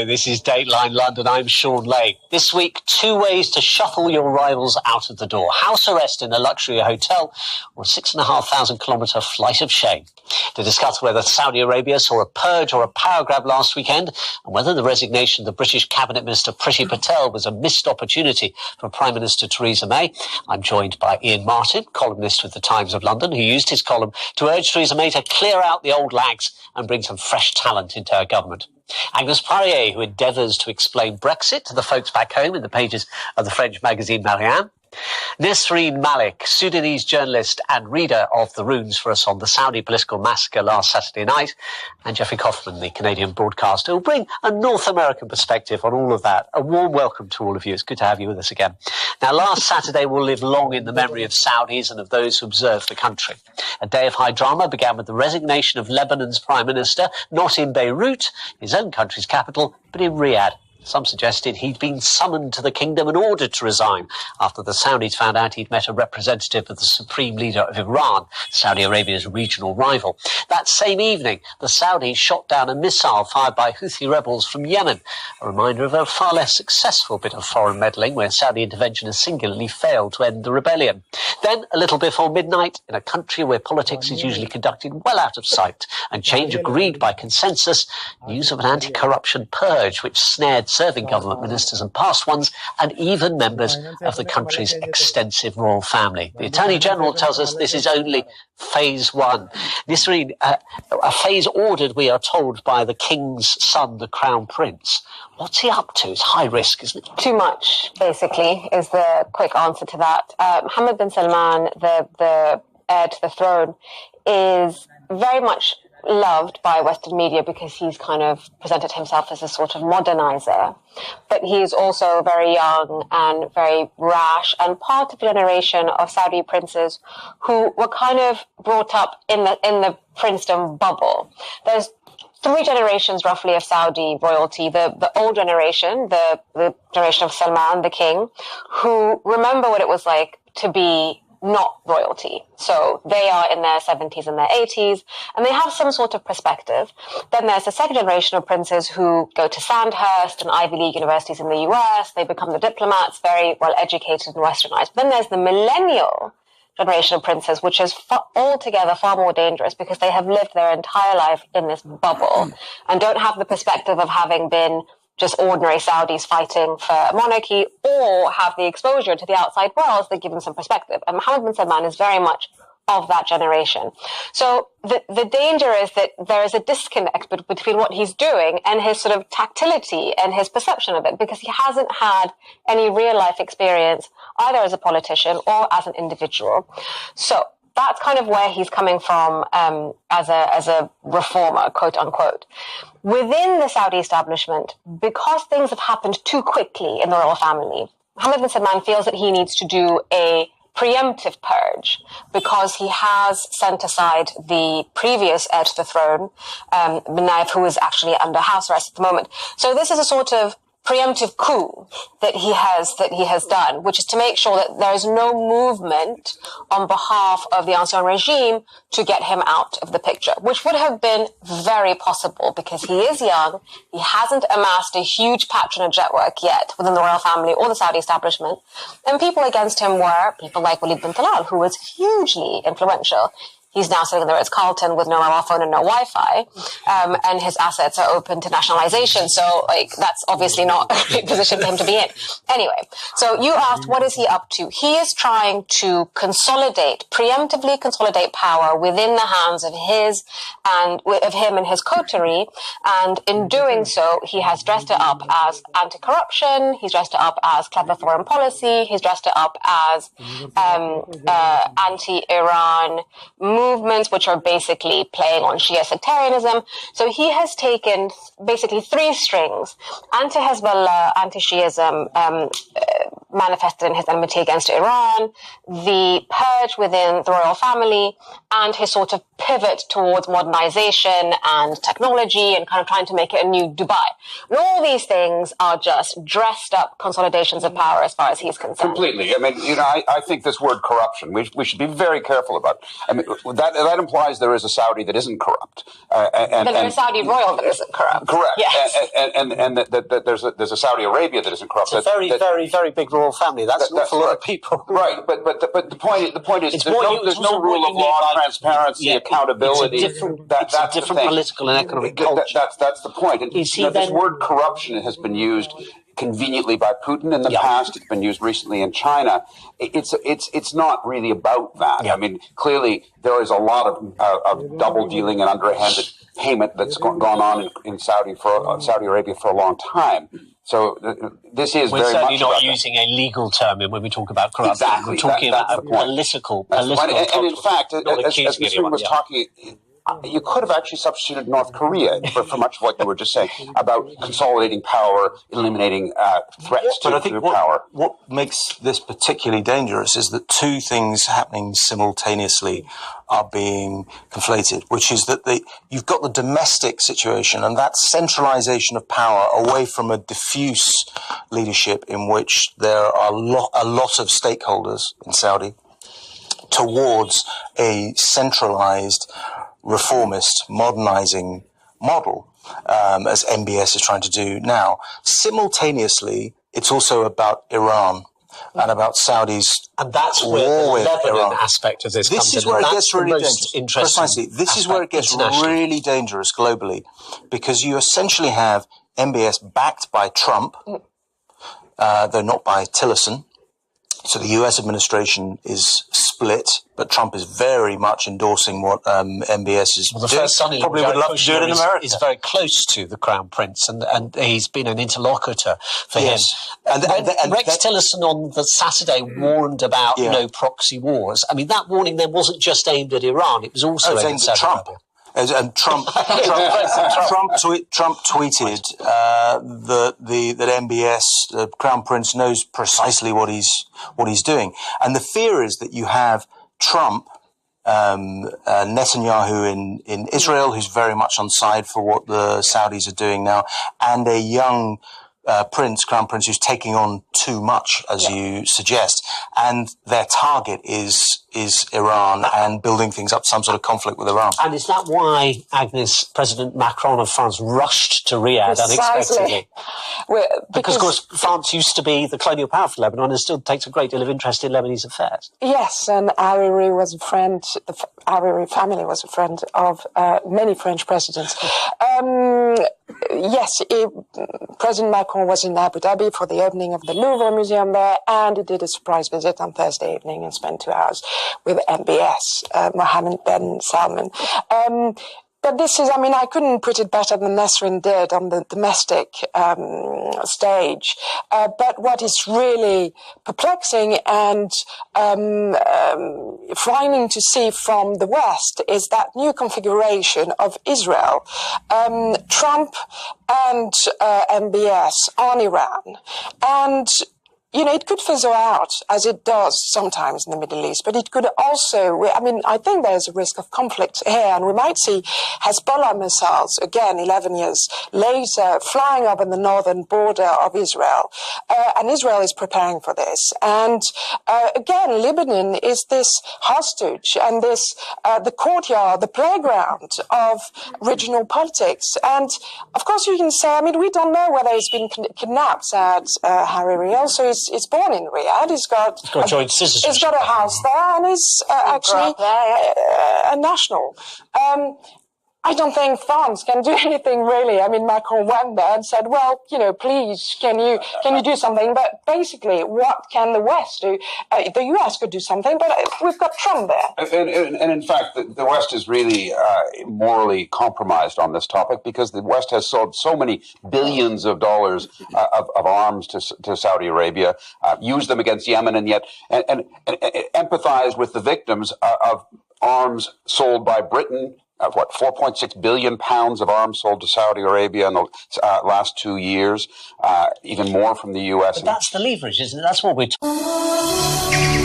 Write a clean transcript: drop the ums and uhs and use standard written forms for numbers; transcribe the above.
Hello, this is Dateline London. I'm Sean Lay. This week, 2 ways to shuffle your rivals out of the door. House arrest in a luxury hotel or a 6,500-kilometre flight of shame. To discuss whether Saudi Arabia saw a purge or a power grab last weekend and whether the resignation of the British Cabinet Minister Priti Patel was a missed opportunity for Prime Minister Theresa May, I'm joined by Ian Martin, columnist with the Times of London, who used his column to urge Theresa May to clear out the old lags and bring some fresh talent into her government. Agnes Parrier, who endeavours to explain Brexit to the folks back home in the pages of the French magazine Marianne. Nesreen Malik, Sudanese journalist and reader of the runes for us on the Saudi political massacre last Saturday night. And Jeffrey Kaufman, the Canadian broadcaster, who will bring a North American perspective on all of that. A warm welcome to all of you. It's good to have you with us again. Now, last Saturday will live long in the memory of Saudis and of those who observe the country. A day of high drama began with the resignation of Lebanon's Prime Minister, not in Beirut, his own country's capital, but in Riyadh. Some suggested he'd been summoned to the kingdom and ordered to resign after the Saudis found out he'd met a representative of the supreme leader of Iran, Saudi Arabia's regional rival. That same evening, the Saudis shot down a missile fired by Houthi rebels from Yemen, a reminder of a far less successful bit of foreign meddling where Saudi intervention has singularly failed to end the rebellion. Then, a little before midnight, in a country where politics is usually conducted well out of sight and change agreed by consensus, news of an anti-corruption purge which snared serving government ministers and past ones, and even members of the country's extensive royal family. The Attorney General tells us this is only phase one. Nisreen, a phase ordered, we are told, by the King's son, the Crown Prince. What's he up to? It's high risk, isn't it? Too much, basically, is the quick answer to that. Mohammed bin Salman, the heir to the throne, is very much loved by Western media because he's kind of presented himself as a sort of modernizer. But he's also very young and very rash and part of the generation of Saudi princes who were kind of brought up in the princedom bubble. There's 3 generations roughly of Saudi royalty. The old generation, the generation of Salman, the king, who remember what it was like to be not royalty. So they are in their 70s and their 80s, and they have some sort of perspective. Then there's the second generation of princes who go to Sandhurst and Ivy League universities in the US. They become the diplomats, very well educated and westernized. Then there's the millennial generation of princes, which is altogether far more dangerous because they have lived their entire life in this bubble and don't have the perspective of having been just ordinary Saudis fighting for a monarchy, or have the exposure to the outside world that give them some perspective. And Mohammed bin Salman is very much of that generation. So the danger is that there is a disconnect between what he's doing and his sort of tactility and his perception of it, because he hasn't had any real life experience either as a politician or as an individual. So that's kind of where he's coming from as a reformer, quote unquote. Within the Saudi establishment, because things have happened too quickly in the royal family, Mohammed bin Salman feels that he needs to do a preemptive purge because he has sent aside the previous heir to the throne, Bin Naif, who is actually under house arrest at the moment. So this is a sort of preemptive coup that he has done, which is to make sure that there is no movement on behalf of the Ancien regime to get him out of the picture, which would have been very possible because he is young, he hasn't amassed a huge patronage network yet within the royal family or the Saudi establishment, and people against him were people like Walid bin Talal, who was hugely influential. He's now sitting in the Ritz-Carlton with no mobile phone and no Wi-Fi, and his assets are open to nationalization. So, that's obviously not a great position for him to be in. Anyway, so you asked, what is he up to? He is trying to preemptively consolidate power within the hands of him and his coterie. And in doing so, he has dressed it up as anti-corruption. He's dressed it up as clever foreign policy. He's dressed it up as anti-Iran movements, which are basically playing on Shia sectarianism. So he has taken basically 3 strings: anti-Hezbollah, anti-Shiism, manifested in his enmity against Iran, the purge within the royal family, and his sort of pivot towards modernization and technology and kind of trying to make it a new Dubai. And all these things are just dressed up consolidations of power as far as he's concerned. Completely. I mean, I think this word corruption, we should be very careful about. I mean, that implies there is a Saudi that isn't corrupt. But there's a Saudi royal that isn't corrupt. Correct. Yes. And that there's a Saudi Arabia that isn't corrupt. It's a very big royal family. That's an awful lot of people. Right. But the point is there's no rule of law, transparency, accountability. It's a different political and economic culture. That's the point. And this word corruption has been used conveniently by Putin in the past. It's been used recently in China. It's not really about that. I mean, clearly there is a lot of double dealing and underhanded payment that's gone on in Saudi Arabia for a long time. So this is We're very certainly much not using a legal term when we talk about corruption. Exactly. We're talking about a political and in fact, as Mr. was talking, you could have actually substituted North Korea for much of what you were just saying about consolidating power, eliminating threats to power. What makes this particularly dangerous is that two things happening simultaneously are being conflated, which is that you've got the domestic situation and that centralization of power away from a diffuse leadership in which there are a lot of stakeholders in Saudi towards a centralized reformist, modernizing model, as MBS is trying to do now. Simultaneously, it's also about Iran and about Saudi's and that's where the Lebanon aspect of this comes in. This is where it gets really dangerous. Precisely. This is where it gets really dangerous globally, because you essentially have MBS backed by Trump, though not by Tillerson. So the US administration is split, but Trump is very much endorsing what MBS is doing. The first son probably would love to do it in America. Is very close to the Crown Prince, and he's been an interlocutor for him. And Rex Tillerson on the Saturday warned about no proxy wars. I mean, that warning then wasn't just aimed at Iran; it was also aimed at Trump. And Trump tweeted that MBS, the Crown Prince, knows precisely what he's doing. And the fear is that you have Trump, Netanyahu in Israel, who's very much on side for what the Saudis are doing now, and a young Crown Prince, who's taking on too much, as you suggest, and their target is Iran and building things up, some sort of conflict with Iran. And is that why, Agnes, President Macron of France rushed to Riyadh unexpectedly? Because, of course, France used to be the colonial power for Lebanon and still takes a great deal of interest in Lebanese affairs. Yes, and Hariri was a friend, the Hariri family was a friend of many French presidents. Yes, President Macron was in Abu Dhabi for the opening of the Louvre Museum there, and he did a surprise visit on Thursday evening and spent 2 hours with MBS, Mohammed bin Salman. But this is, I mean, I couldn't put it better than Nesrin did on the domestic stage. But what is really perplexing and frightening to see from the West is that new configuration of Israel, Trump and MBS on Iran. And you know, it could fizzle out, as it does sometimes in the Middle East, but it could also, I mean, I think there's a risk of conflict here, and we might see Hezbollah missiles, again, 11 years later, flying over the northern border of Israel, and Israel is preparing for this. And again, Lebanon is this hostage, and this, the courtyard, the playground of regional politics. And, of course, you can say, I mean, we don't know whether he's been kidnapped, said Hariri. Also, he's born in Riyadh. He's got joint citizenship. He's got a house there, and he's actually a national. I don't think France can do anything really. I mean, Macron went there and said, well, you know, please, can you do something? But basically, what can the West do? The US could do something, but we've got Trump there. And in fact, the West is really morally compromised on this topic, because the West has sold so many billions of dollars of arms to Saudi Arabia, used them against Yemen, and yet and empathized with the victims of arms sold by Britain. 4.6 billion pounds of arms sold to Saudi Arabia in the last 2 years, even more from the US. But that's the leverage, isn't it? That's what we're talking